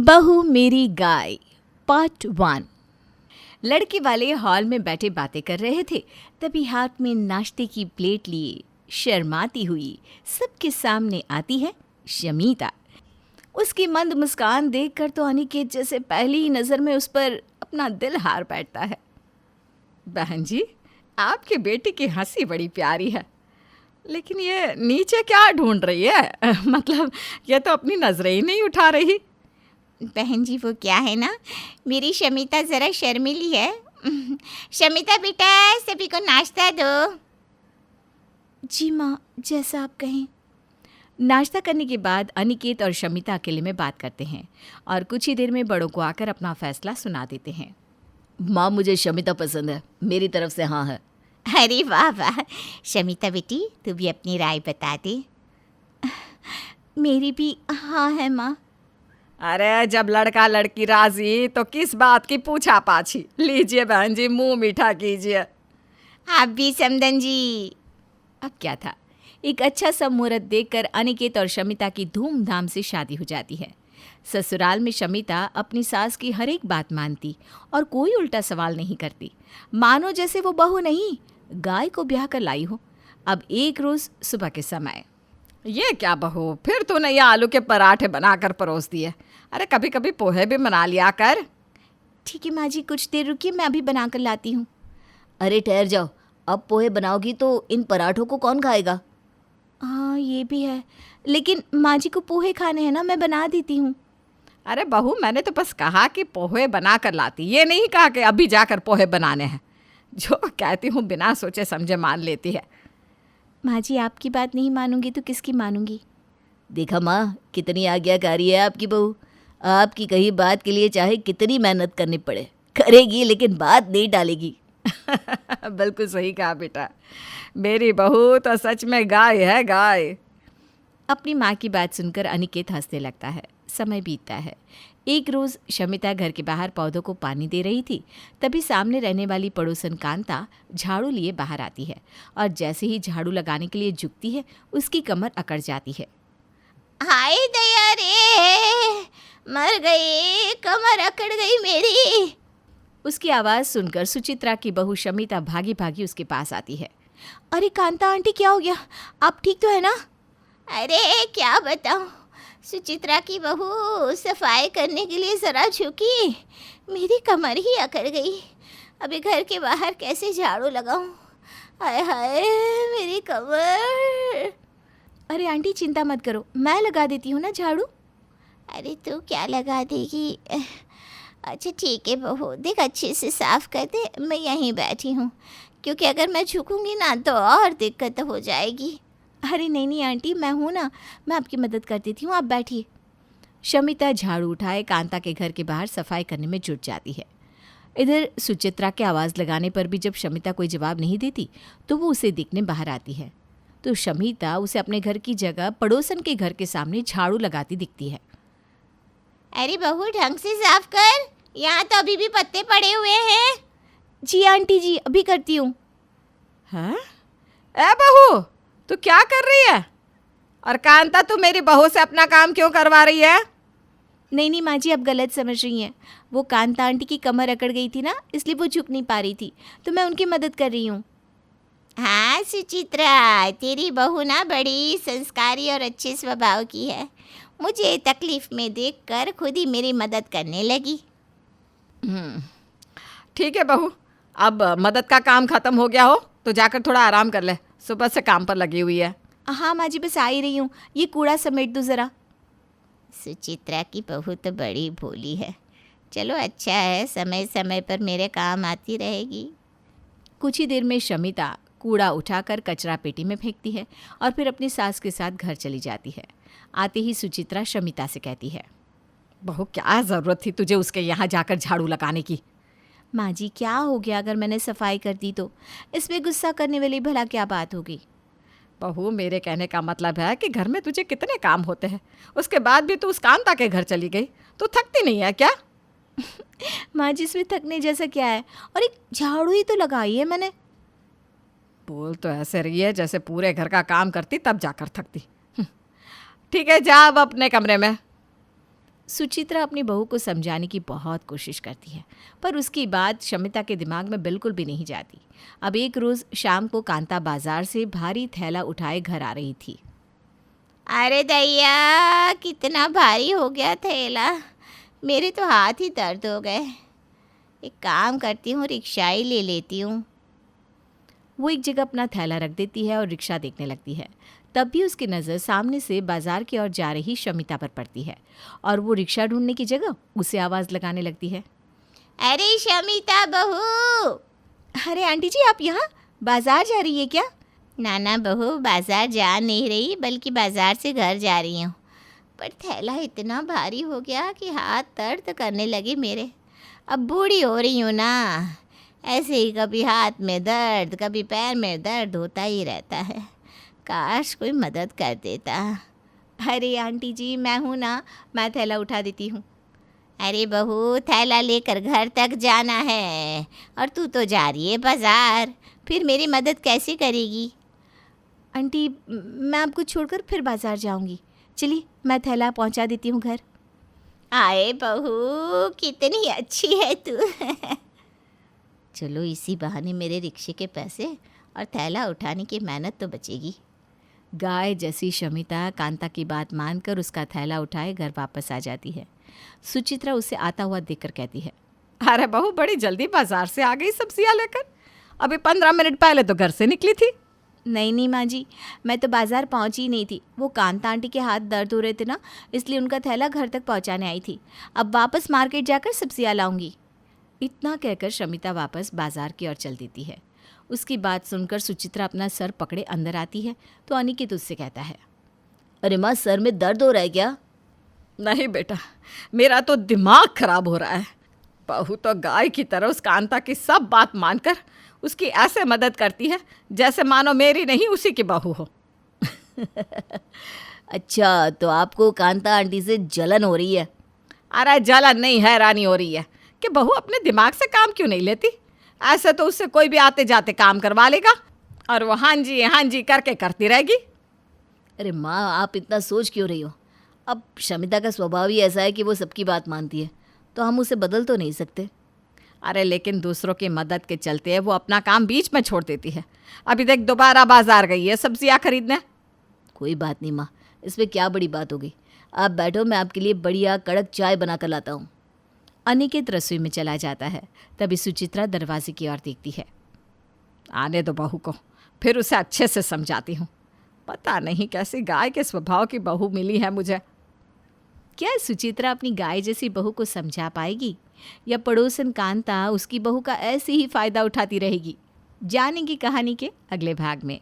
बहू मेरी गाय पार्ट 1। लड़के वाले हॉल में बैठे बातें कर रहे थे, तभी हाथ में नाश्ते की प्लेट लिए शर्माती हुई सबके सामने आती है शमीता। उसकी मंद मुस्कान देखकर तो अनिकेत जैसे पहली ही नज़र में उस पर अपना दिल हार बैठता है। बहन जी, आपकी बेटी की हंसी बड़ी प्यारी है, लेकिन ये नीचे क्या ढूंढ रही है? मतलब ये तो अपनी नजरें ही नहीं उठा रही। बहन जी, वो क्या है ना, मेरी शमिता ज़रा शर्मीली है। शमिता बेटा, सभी को नाश्ता दो। जी माँ, जैसा आप कहें। नाश्ता करने के बाद अनिकेत और शमिता अकेले में बात करते हैं और कुछ ही देर में बड़ों को आकर अपना फैसला सुना देते हैं। माँ, मुझे शमिता पसंद है, मेरी तरफ से हाँ है। अरे वाह वाह, शमिता बेटी तू भी अपनी राय बता दे। मेरी भी हाँ है माँ। अरे जब लड़का लड़की राजी तो किस बात की पूछा पाछी। लीजिए बहन जी, मुंह मीठा कीजिए। आप भी समदन जी। अब क्या था, एक अच्छा सा मुहूर्त देखकर अनिकेत और शमिता की धूमधाम से शादी हो जाती है। ससुराल में शमिता अपनी सास की हर एक बात मानती और कोई उल्टा सवाल नहीं करती, मानो जैसे वो बहू नहीं, गाय को ब्याह कर लाई हो। अब एक रोज सुबह के समय, ये क्या बहू, फिर तूने ये आलू के पराठे बनाकर परोस दिए। अरे कभी कभी पोहे भी बना लिया कर। ठीक है माँ जी, कुछ देर रुकिए, मैं अभी बना कर लाती हूँ। अरे ठहर जाओ, अब पोहे बनाओगी तो इन पराठों को कौन खाएगा? हाँ ये भी है, लेकिन माँ जी को पोहे खाने हैं ना, मैं बना देती हूँ। अरे बहू, मैंने तो बस कहा कि पोहे बना कर लाती, ये नहीं कहा कि अभी जाकर पोहे बनाने हैं। जो कहती हूँ बिना सोचे समझे मान लेती है। माँ जी, आपकी बात नहीं मानूंगी तो किसकी मानूंगी? देखा माँ, कितनी आज्ञाकारी है आपकी बहू। आपकी कही बात के लिए चाहे कितनी मेहनत करनी पड़े करेगी, लेकिन बात नहीं टालेगी। बिल्कुल सही कहा बेटा, मेरी बहू तो सच में गाय है, गाय। अपनी माँ की बात सुनकर अनिकेत हंसने लगता है। समय बीतता है। एक रोज़ शमिता घर के बाहर पौधों को पानी दे रही थी, तभी सामने रहने वाली पड़ोसन कांता झाड़ू लिए बाहर आती है और जैसे ही झाड़ू लगाने के लिए झुकती है, उसकी कमर अकड़ जाती है। हाय दया रे, मर गई, कमर अकड़ गई मेरी। उसकी आवाज़ सुनकर सुचित्रा की बहू शमिता भागी भागी उसके पास आती है। अरे कांता आंटी, क्या हो गया? आप ठीक तो है ना? अरे क्या बताऊं, सुचित्रा की बहू सफाई करने के लिए ज़रा झुकी, मेरी कमर ही अकड़ गई। अभी घर के बाहर कैसे झाड़ू लगाऊं? हाय हाय मेरी कमर। अरे आंटी, चिंता मत करो, मैं लगा देती हूँ ना झाड़ू। अरे तू क्या लगा देगी? अच्छा ठीक है बहू, देख अच्छे से साफ कर दे, मैं यहीं बैठी हूँ, क्योंकि अगर मैं झुकूंगी ना तो और दिक्कत हो जाएगी। अरे नहीं नहीं आंटी, मैं हूँ ना, मैं आपकी मदद कर देती हूँ, आप बैठिए। शमिता झाड़ू उठाए कांता के घर के बाहर सफाई करने में जुट जाती है। इधर सुचित्रा के आवाज़ लगाने पर भी जब शमिता कोई जवाब नहीं देती तो वो उसे देखने बाहर आती है। तो शमिता उसे अपने घर की जगह पड़ोसन के घर के सामने झाड़ू लगाती दिखती है। अरे बहू, ढंग से साफ कर, यहाँ तो अभी भी पत्ते पड़े हुए हैं। जी आंटी जी, अभी करती हूँ। हाँ? ए बहू, तू क्या कर रही है? और कांता, तू मेरी बहू से अपना काम क्यों करवा रही है? नहीं नहीं माँ जी, आप गलत समझ रही हैं। वो कांता आंटी की कमर अकड़ गई थी ना, इसलिए वो झुक नहीं पा रही थी, तो मैं उनकी मदद कर रही हूँ। हाँ सुचित्रा, तेरी बहू ना बड़ी संस्कारी और अच्छे स्वभाव की है। मुझे तकलीफ में देखकर खुद ही मेरी मदद करने लगी। ठीक है बहू, अब मदद का काम खत्म हो गया हो तो जाकर थोड़ा आराम कर ले, सुबह से काम पर लगी हुई है। हाँ माँ जी, बस आ ही रही हूँ, ये कूड़ा समेट दो ज़रा। सुचित्रा की बहू तो बड़ी भोली है। चलो अच्छा है, समय समय पर मेरे काम आती रहेगी। कुछ ही देर में शमिता कूड़ा उठाकर कचरा पेटी में फेंकती है और फिर अपनी सास के साथ घर चली जाती है। आते ही सुचित्रा शमिता से कहती है, बहू क्या ज़रूरत थी तुझे उसके यहाँ जाकर झाड़ू लगाने की? माँ जी, क्या हो गया अगर मैंने सफाई कर दी तो? इसमें गुस्सा करने वाली भला क्या बात होगी? बहू, मेरे कहने का मतलब है कि घर में तुझे कितने काम होते हैं, उसके बाद भी तू उस कांता के घर चली गई, तू थकती नहीं है क्या? माँ जी, इसमें थकने जैसा क्या है, और एक झाड़ू ही तो लगाई है मैंने। बोल तो ऐसे रही है जैसे पूरे घर का काम करती तब जाकर थकती। ठीक है, जा अब अपने कमरे में। सुचित्रा अपनी बहू को समझाने की बहुत कोशिश करती है, पर उसकी बात शमिता के दिमाग में बिल्कुल भी नहीं जाती। अब एक रोज़ शाम को कांता बाजार से भारी थैला उठाए घर आ रही थी। अरे दैया, कितना भारी हो गया थैला, मेरे तो हाथ ही दर्द हो गए। एक काम करती हूँ, रिक्शा ही ले लेती हूँ। वो एक जगह अपना थैला रख देती है और रिक्शा देखने लगती है। तब भी उसकी नज़र सामने से बाजार की ओर जा रही शमिता पर पड़ती है और वो रिक्शा ढूंढने की जगह उसे आवाज़ लगाने लगती है। अरे शमिता बहू! अरे आंटी जी, आप यहाँ बाजार जा रही है क्या? नाना बहू, बाजार जा नहीं रही बल्कि बाजार से घर जा रही हूँ, पर थैला इतना भारी हो गया कि हाथ दर्द करने लगे मेरे। अब बूढ़ी हो रही हूँ ना, ऐसे ही कभी हाथ में दर्द कभी पैर में दर्द होता ही रहता है। काश कोई मदद कर देता। अरे आंटी जी, मैं हूँ ना, मैं थैला उठा देती हूँ। अरे बहू, थैला लेकर घर तक जाना है और तू तो जा रही है बाजार, फिर मेरी मदद कैसे करेगी? आंटी, मैं आपको छोड़कर फिर बाजार जाऊंगी। चलिए, मैं थैला पहुंचा देती हूँ घर। आए बहू, कितनी अच्छी है तू। चलो, इसी बहाने मेरे रिक्शे के पैसे और थैला उठाने की मेहनत तो बचेगी। गाय जैसी शमिता कांता की बात मानकर उसका थैला उठाए घर वापस आ जाती है। सुचित्रा उसे आता हुआ देखकर कहती है, अरे बहू, बड़ी जल्दी बाजार से आ गई सब्जियां लेकर। अभी 15 मिनट पहले तो घर से निकली थी। नहीं माँ जी, मैं तो बाजार पहुंची ही नहीं थी। वो कांता आंटी के हाथ दर्द हो रहे थे ना, इसलिए उनका थैला घर तक पहुंचाने आई थी। अब वापस मार्केट जाकर सब्जियां लाऊंगी। इतना कहकर शमिता वापस बाजार की ओर चल देती है। उसकी बात सुनकर सुचित्रा अपना सर पकड़े अंदर आती है तो अनिकेत उससे कहता है, अरे माँ, सर में दर्द हो रहा है क्या? नहीं बेटा, मेरा तो दिमाग खराब हो रहा है। बहू तो गाय की तरह उस कांता की सब बात मानकर उसकी ऐसे मदद करती है जैसे मानो मेरी नहीं उसी की बहू हो। अच्छा, तो आपको कांता आंटी से जलन हो रही है? अरे जलन नहीं, हैरानी हो रही है कि बहू अपने दिमाग से काम क्यों नहीं लेती। ऐसे तो उससे कोई भी आते जाते काम करवा लेगा और वो हाँ जी करके करती रहेगी। अरे माँ, आप इतना सोच क्यों रही हो? अब शमिता का स्वभाव ही ऐसा है कि वो सबकी बात मानती है, तो हम उसे बदल तो नहीं सकते। अरे लेकिन दूसरों की मदद के चलते वो अपना काम बीच में छोड़ देती है। अभी देख, दोबारा बाजार गई है सब्जियां खरीदने। कोई बात नहीं माँ, इसमें क्या बड़ी बात हो गई। आप बैठो, मैं आपके लिए बढ़िया कड़क चाय बना कर लाता हूँ। अनिकेत रसोई में चला जाता है। तभी सुचित्रा दरवाजे की ओर देखती है। आने दो बहू को, फिर उसे अच्छे से समझाती हूँ। पता नहीं कैसी गाय के स्वभाव की बहू मिली है मुझे। क्या सुचित्रा अपनी गाय जैसी बहू को समझा पाएगी या पड़ोसन कांता उसकी बहू का ऐसे ही फायदा उठाती रहेगी? जानेंगी कहानी के अगले भाग में।